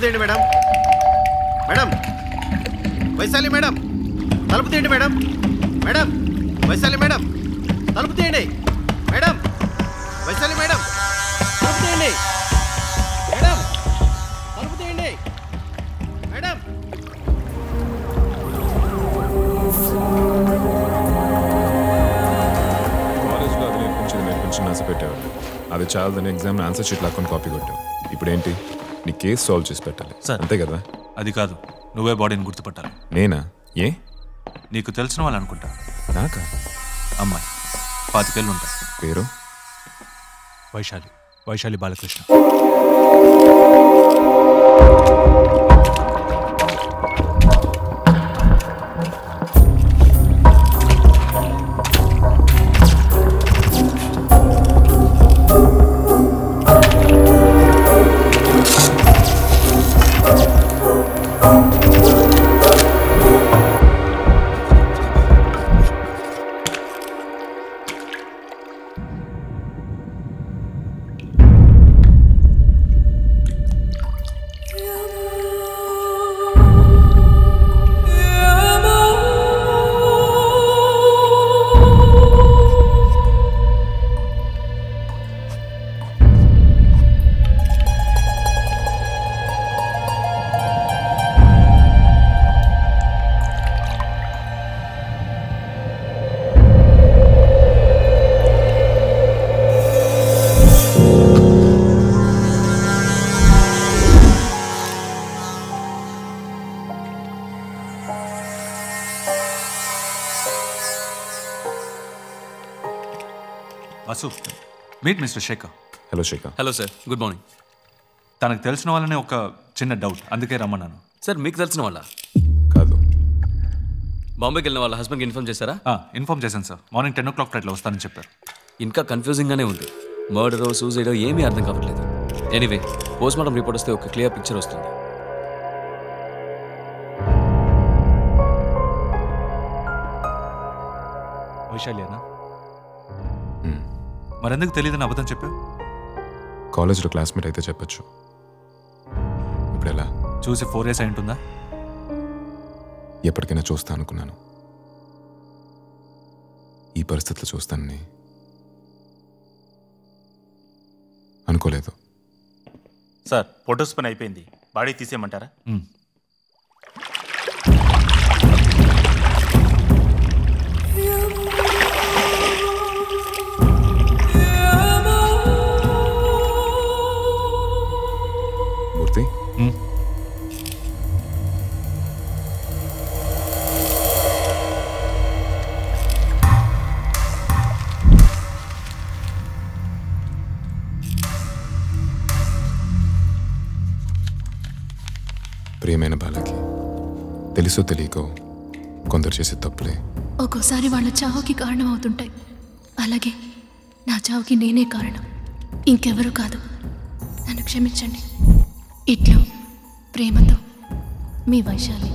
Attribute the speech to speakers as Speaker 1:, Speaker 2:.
Speaker 1: తీయండి madam. Madam Vaishali madam, తలుపు తీయండి మేడం. మేడం వైశాలి మేడం, తలుపు తీయండి. మేడం వైశాలి మేడం, తలుపు తీయండి. మేడం తలుపు తీయండి. మేడం
Speaker 2: కాలేజ్లో అది నేర్పించి ఆశ పెట్టేవాళ్ళు. అది చాలదని ఎగ్జామ్ ఆన్సర్ షీట్ లాక్కొని కాపీ కొట్టావు. ఇప్పుడేంటి నీ కేసు సాల్వ్ చేసి పెట్టాలి
Speaker 3: సార్.
Speaker 2: అంతే కదా?
Speaker 3: అది కాదు, నువ్వే బాడీని గుర్తుపట్టాలి.
Speaker 2: నేనా? ఏ?
Speaker 3: నీకు తెలిసిన వాళ్ళు అనుకుంటా.
Speaker 2: నాకా?
Speaker 3: అమ్మాయి 25 ఏళ్ళు ఉంటాయి.
Speaker 2: పేరు?
Speaker 3: Vaishali Balakrishna. Vasu, meet mister Shekhar.
Speaker 2: Hello Shekhar.
Speaker 4: Hello sir, good morning.
Speaker 3: తనకు తెలిసిన వాళ్ళనే ఒక చిన్న డౌట్, అందుకే రమ్మన్నాను.
Speaker 4: సార్ మీకు తెలిసిన వాళ్ళ?
Speaker 2: కాదు.
Speaker 4: బాంబేకి వెళ్ళిన వాళ్ళ హస్బెండ్కి ఇన్ఫార్మ్ చేశారా?
Speaker 3: ఇన్ఫార్మ్ చేశాను సార్. మార్నింగ్ 10 o'clock ఫ్లైట్లో వస్తానని చెప్పారు.
Speaker 4: ఇంకా కన్ఫ్యూజింగ్గానే ఉంది. మర్డరో సూసైడో ఏమీ అర్థం కావట్లేదు. ఎనీవే, పోస్ట్మార్టం రిపోర్ట్ వస్తే ఒక క్లియర్ పిక్చర్ వస్తుంది.
Speaker 3: వైశాలి అన్న, మరెందుకు తెలియదని అబద్ధం చెప్పావు?
Speaker 2: కాలేజ్లో క్లాస్మేట్ అయితే చెప్పచ్చు. ఇప్పుడు ఎలా?
Speaker 3: చూసి 4 years అయి ఉంటుందా?
Speaker 2: ఎప్పటికైనా చూస్తా అనుకున్నాను. ఈ పరిస్థితులు చూస్తానని అనుకోలేదు.
Speaker 5: సార్, ఫొటోస్ పని అయిపోయింది. బాడీ తీసేయమంటారా?
Speaker 2: మూర్తి, ప్రియమైన బాలకి, తెలుసో తెలియకో కొందరు చేసే తప్పులే
Speaker 6: ఒక్కోసారి వాళ్ళ చావుకి కారణం అవుతుంటాయి. అలాగే నా చావుకి నేనే కారణం, ఇంకెవరూ కాదు. నన్ను క్షమించండి. ఇట్లు ప్రేమతో మీ వైశాలి.